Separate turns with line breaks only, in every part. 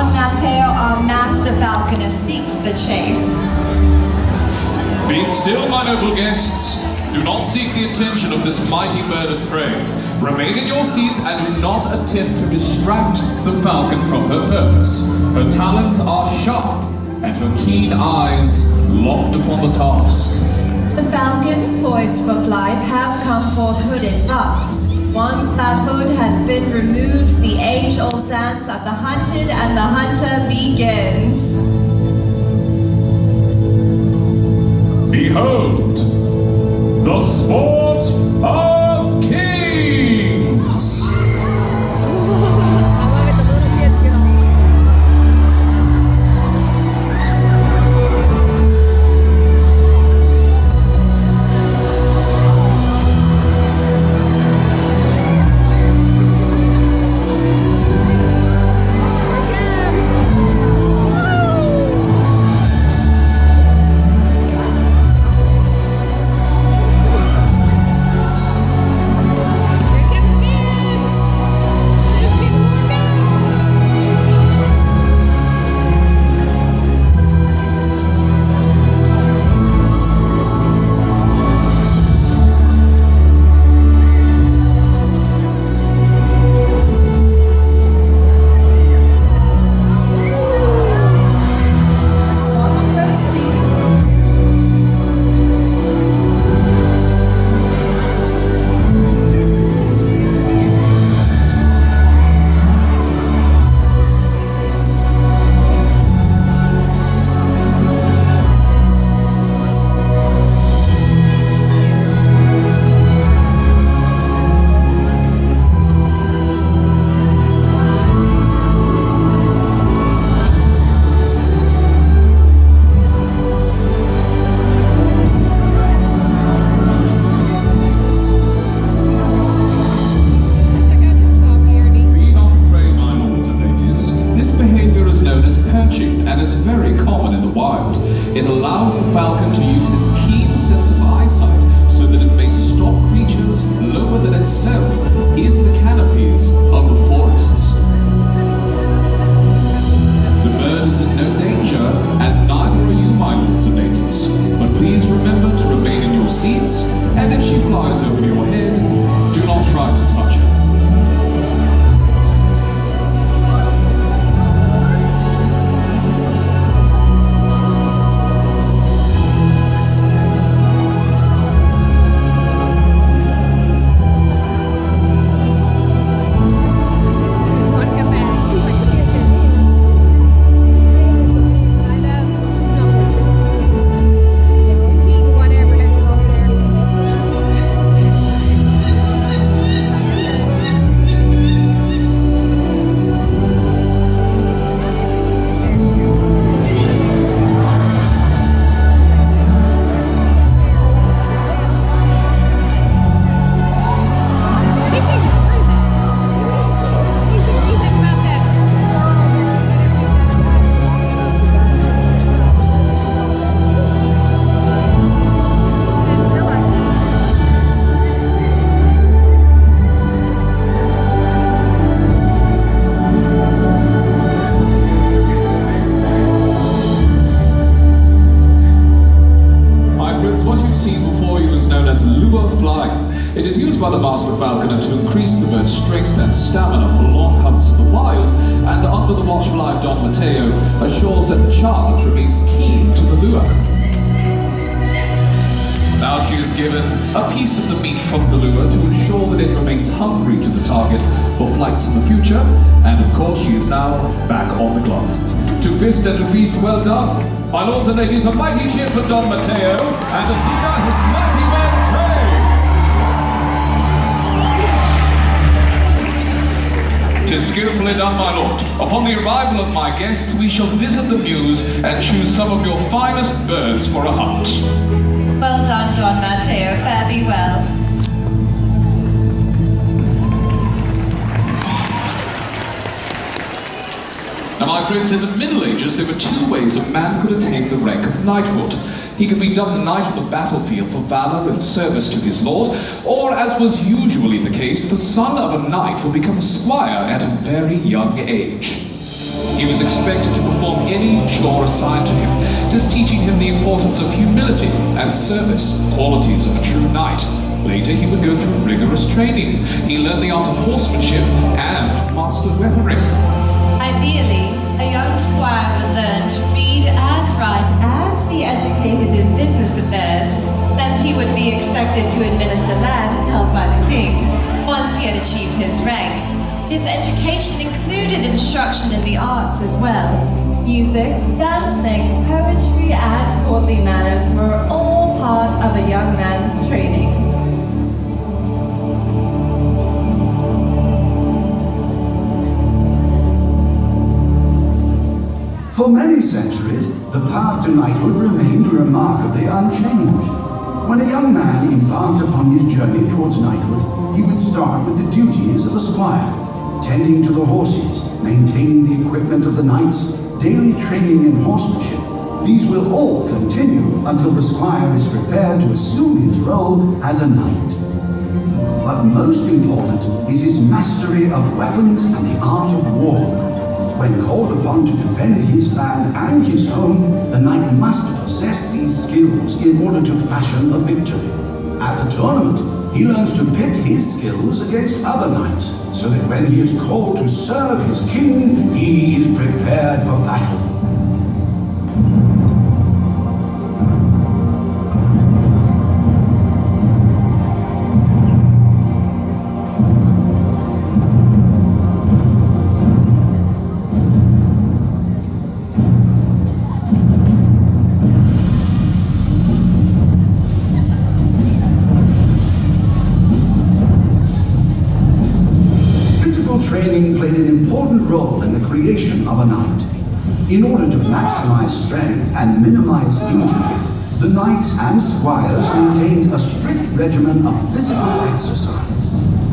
Don Matteo, our master falconer, seeks the chase.
Be still, my noble guests. Do not seek the attention of this mighty bird of prey. Remain in your seats and do not attempt to distract the falcon from her purpose. Her talons are sharp and her keen eyes locked upon the task.
The falcon, poised for flight, has come forth hooded, but once that hood has been removed, the age-old dance of the hunted and the hunter begins.
Behold, the sport of kings! It allows the falcon to use its keen sense of eyesight so that it may stop creatures lower than itself in the canopies of the forests. The bird is in no danger, and neither are you, my lords and ladies. But please remember to remain in your seats, and if she flies over your head, do not try to touch her. It is used by the master falconer to increase the bird's strength and stamina for long hunts in the wild, and under the watchful eye of Don Matteo assures that the charge remains keen to the lure. Now she is given a piece of the meat from the lure to ensure that it remains hungry to the target for flights in the future, and of course she is now back on the glove. To fist and to feast, well done. My lords and ladies, a mighty cheer for Don Matteo, and Athena, his mighty men pray. Tis skillfully done, my lord. Upon the arrival of my guests, we shall visit the mews and choose some of your finest birds for a hunt.
Well done, Don Matteo. Fare thee well.
Now, my friends, in the Middle Ages, there were two ways a man could attain the rank of knighthood. He could be done knight on the battlefield for valor and service to his lord, or, as was usually the case, the son of a knight would become a squire at a very young age. He was expected to perform any chore assigned to him, just teaching him the importance of humility and service, qualities of a true knight. Later, he would go through rigorous training. He learned the art of horsemanship and mastered weaponry.
Ideally, a young squire would learn to read and write and be educated in business affairs, since he would be expected to administer lands held by the king once he had achieved his rank. His education included instruction in the arts as well. Music, dancing, poetry, and courtly manners were all part of a young man's training.
For many centuries, the path to knighthood remained remarkably unchanged. When a young man embarked upon his journey towards knighthood, he would start with the duties of a squire, tending to the horses, maintaining the equipment of the knights, daily training in horsemanship. These will all continue until the squire is prepared to assume his role as a knight. But most important is his mastery of weapons and the art of war. When called upon to defend his land and his home, the knight must possess these skills in order to fashion a victory. At the tournament, he learns to pit his skills against other knights, so that when he is called to serve his king, he is prepared for battle. Training played an important role in the creation of a knight. In order to maximize strength and minimize injury, the knights and squires maintained a strict regimen of physical exercise.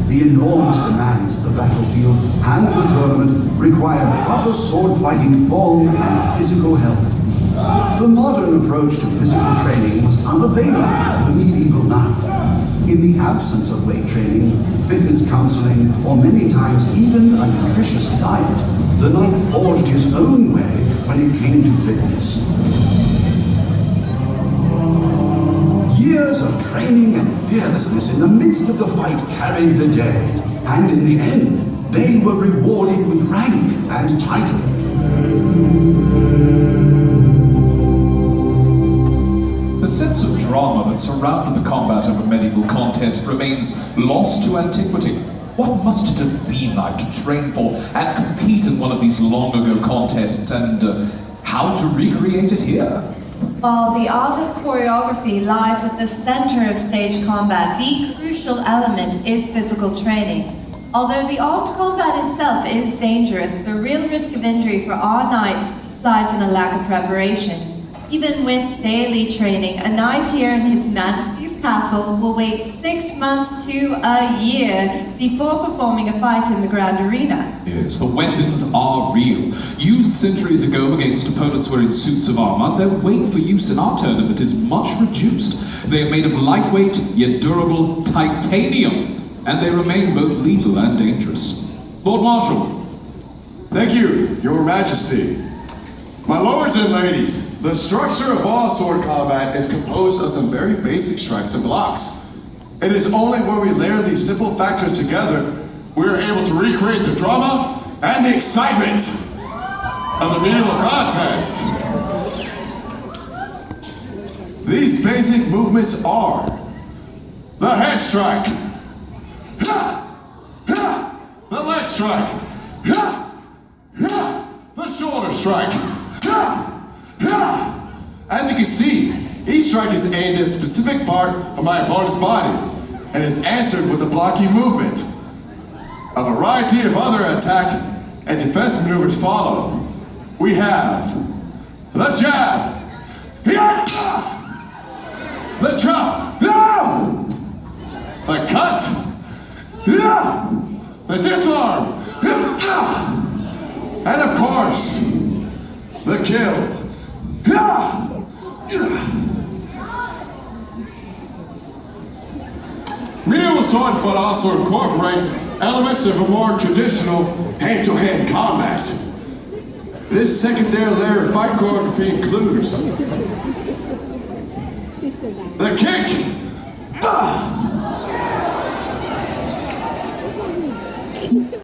The enormous demands of the battlefield and the tournament required proper sword-fighting form and physical health. The modern approach to physical training was unavailable to the medieval knight. In the absence of weight training, fitness counseling, or many times even a nutritious diet, the knight forged his own way when it came to fitness. Years of training and fearlessness in the midst of the fight carried the day, and in the end, they were rewarded with rank and title.
The sense of drama that surrounded the combat of a medieval contest remains lost to antiquity. What must it have been like to train for and compete in one of these long-ago contests, and how to recreate it here?
While the art of choreography lies at the center of stage combat, the crucial element is physical training. Although the armed combat itself is dangerous, the real risk of injury for our knights lies in a lack of preparation. Even with daily training, a knight here in His Majesty's castle will wait 6 months to a year before performing a fight in the grand arena.
Yes, the weapons are real. Used centuries ago against opponents wearing suits of armor, their weight for use in our tournament is much reduced. They are made of lightweight yet durable titanium, and they remain both lethal and dangerous. Lord Marshal.
Thank you, Your Majesty. My lords and ladies, the structure of all sword combat is composed of some very basic strikes and blocks. It is only when we layer these simple factors together, we are able to recreate the drama and the excitement of the medieval contest. These basic movements are the head strike, the leg strike, the shoulder strike. As you can see, each strike is aimed at a specific part of my opponent's body and is answered with a blocking movement. A variety of other attack and defense maneuvers follow. We have the jab, the chop, the cut, the disarm, and of course, the kill. Medieval swordfoot also incorporates elements of a more traditional hand-to-hand combat. This secondary layer of fight choreography includes the kick,